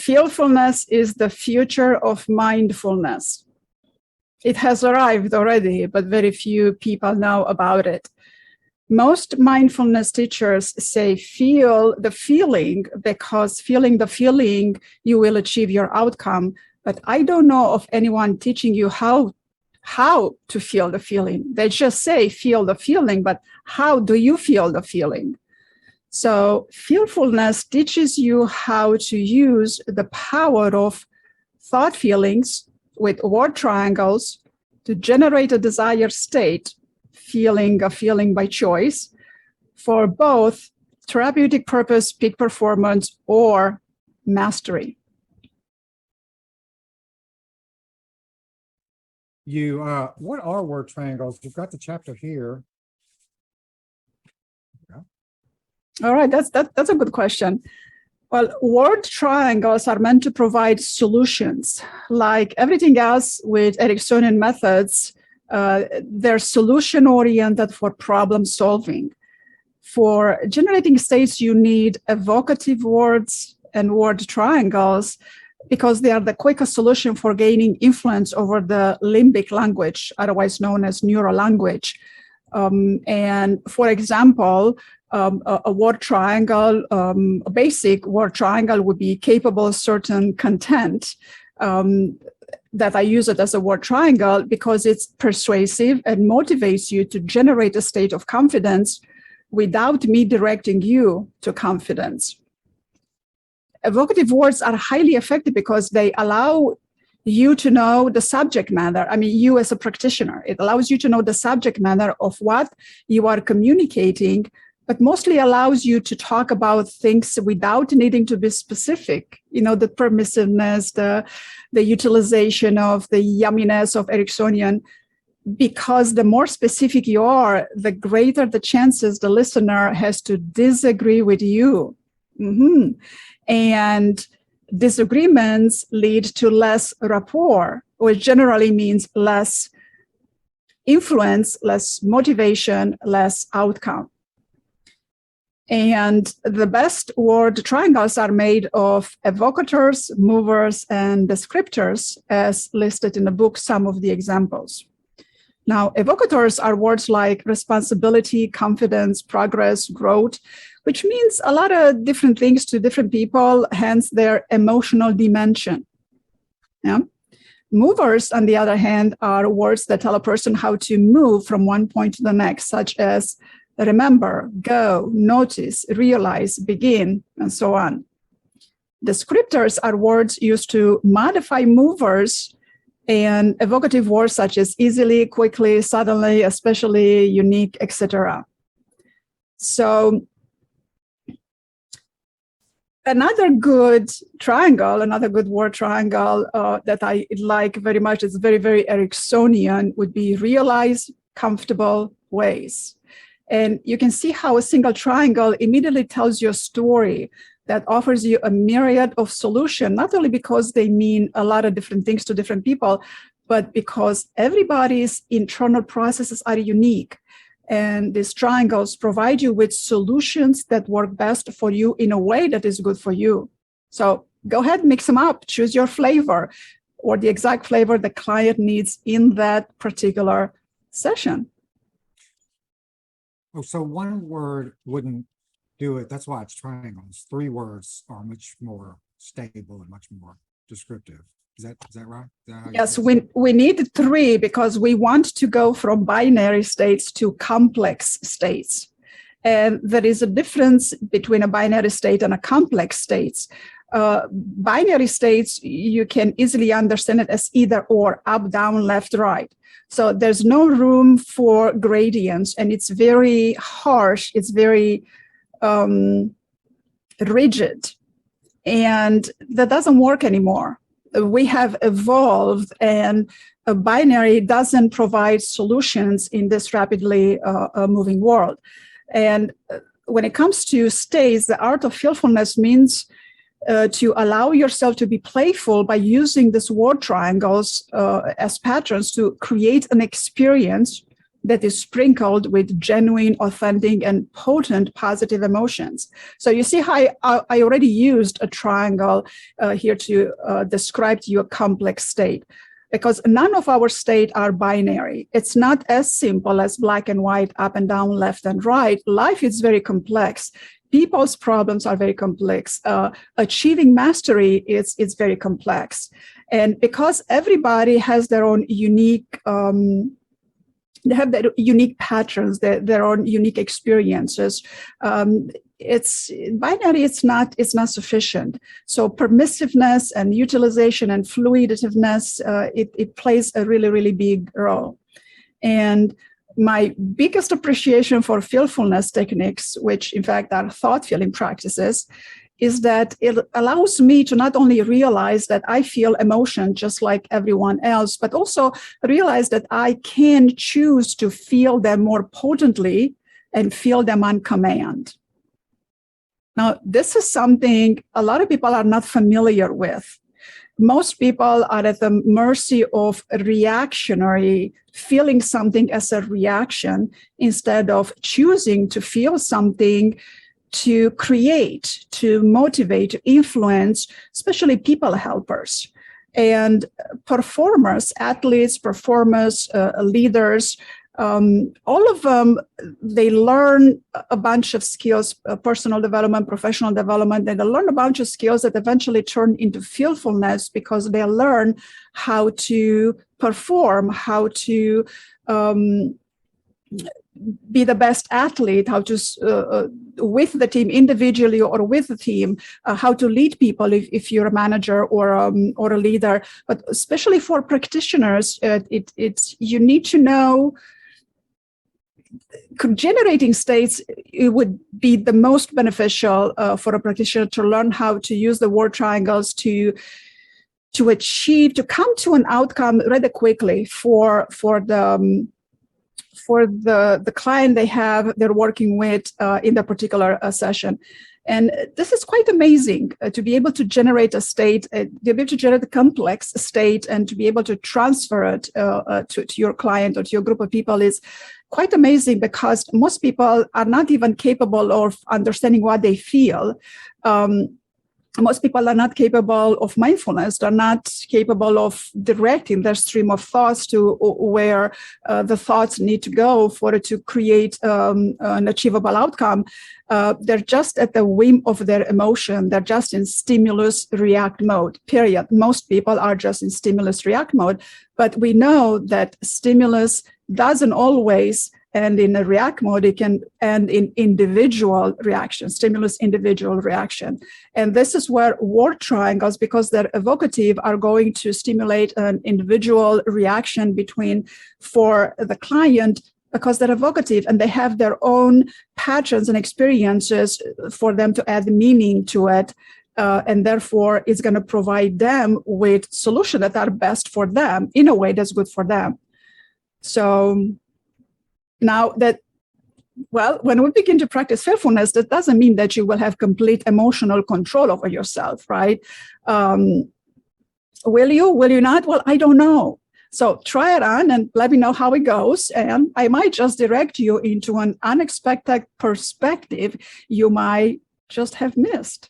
FeelFulness is the future of mindfulness. It has arrived already, but very few people know about it. Most mindfulness teachers say feel the feeling, because feeling the feeling, you will achieve your outcome. But I don't know of anyone teaching you how to feel the feeling. They just say feel the feeling, but how do you feel the feeling? So FeelFulness teaches you how to use the power of thought feelings with word triangles to generate a desired state, a feeling by choice, for both therapeutic purpose, peak performance, or mastery. What are word triangles? You've got the chapter here. Yeah. All right, that's a good question. Well, word triangles are meant to provide solutions. Like everything else with Ericksonian methods, they're solution-oriented for problem solving. For generating states, you need evocative words and word triangles because they are the quickest solution for gaining influence over the limbic language, otherwise known as neural language. And for example, a word triangle, a basic word triangle would be capable of certain content. That I use it as a word triangle because it's persuasive and motivates you to generate a state of confidence without me directing you to confidence. Evocative words are highly effective because they allow you to know the subject matter. I mean, you as a practitioner, it allows you to know the subject matter of what you are communicating, but mostly allows you to talk about things without needing to be specific. You know, the permissiveness, the utilization of the yumminess of Ericksonian, because the more specific you are, the greater the chances the listener has to disagree with you. And disagreements lead to less rapport, which generally means less influence, less motivation, less outcome. And the best word triangles are made of evocators, movers, and descriptors, as listed in the book, some of the examples. Now, evocators are words like responsibility, confidence, progress, growth, which means a lot of different things to different people, hence their emotional dimension. Yeah? Movers, on the other hand, are words that tell a person how to move from one point to the next, such as remember, go, notice, realize, begin, and so on. Descriptors are words used to modify movers, and evocative words such as easily, quickly, suddenly, especially, unique, etc. So another good word triangle that I like very much, is very, very Ericksonian, would be realize, comfortable, ways. And you can see how a single triangle immediately tells you a story that offers you a myriad of solutions, not only because they mean a lot of different things to different people, but because everybody's internal processes are unique. And these triangles provide you with solutions that work best for you in a way that is good for you. So go ahead, mix them up, choose your flavor or the exact flavor the client needs in that particular session. Oh, so one word wouldn't do it. That's why it's triangles. 3 words are much more stable and much more descriptive. Is that right? Yes, we need 3 because we want to go from binary states to complex states. And there is a difference between a binary state and a complex state. Binary states, you can easily understand it as either or, up, down, left, right. So there's no room for gradients, and it's very harsh. It's very rigid, and that doesn't work anymore. We have evolved, and a binary doesn't provide solutions in this rapidly moving world. And when it comes to states, the art of FeelFulness means to allow yourself to be playful by using these word triangles as patterns to create an experience that is sprinkled with genuine, authentic, and potent positive emotions. So you see how I already used a triangle here to describe to you a complex state, because none of our states are binary. It's not as simple as black and white, up and down, left and right. Life is very complex. People's problems are very complex. Achieving mastery is very complex. And because everybody has their own unique, they have their unique patterns, their own unique experiences. It's binary. It's not sufficient. So permissiveness and utilization and fluiditiveness, it plays a really, really big role. And my biggest appreciation for feelfulness techniques, which in fact are thought feeling practices, is that it allows me to not only realize that I feel emotion just like everyone else, but also realize that I can choose to feel them more potently and feel them on command. Now, this is something a lot of people are not familiar with. Most people are at the mercy of reactionary, feeling something as a reaction instead of choosing to feel something to create, to motivate, to influence, especially people helpers. And performers, athletes, performers, leaders, all of them, they learn a bunch of skills, personal development, professional development, and they learn a bunch of skills that eventually turn into feelfulness because they learn how to perform, how to be the best athlete, how to, with the team individually or with the team, how to lead people if you're a manager or a leader. But especially for practitioners, it's you need to know generating states. It would be the most beneficial for a practitioner to learn how to use the word triangles to achieve, to come to an outcome rather quickly for the client they're working with in the particular session. And this is quite amazing to be able to generate a state, to be able to generate a complex state and to be able to transfer it to your client or to your group of people is quite amazing, because most people are not even capable of understanding what they feel. Most people are not capable of mindfulness. They're not capable of directing their stream of thoughts to where the thoughts need to go for it to create an achievable outcome. They're just at the whim of their emotion. They're just in stimulus react mode, period. Most people are just in stimulus react mode. But we know that stimulus doesn't always end in a react mode. It can end in individual reaction, stimulus individual reaction. And this is where word triangles, because they're evocative, are going to stimulate an individual reaction for the client, because they're evocative and they have their own patterns and experiences for them to add meaning to it. And therefore, it's going to provide them with solutions that are best for them in a way that's good for them. So now that, well, when we begin to practice feelfulness, that doesn't mean that you will have complete emotional control over yourself, right? Will you? Will you not? Well, I don't know. So try it on and let me know how it goes. And I might just direct you into an unexpected perspective you might just have missed.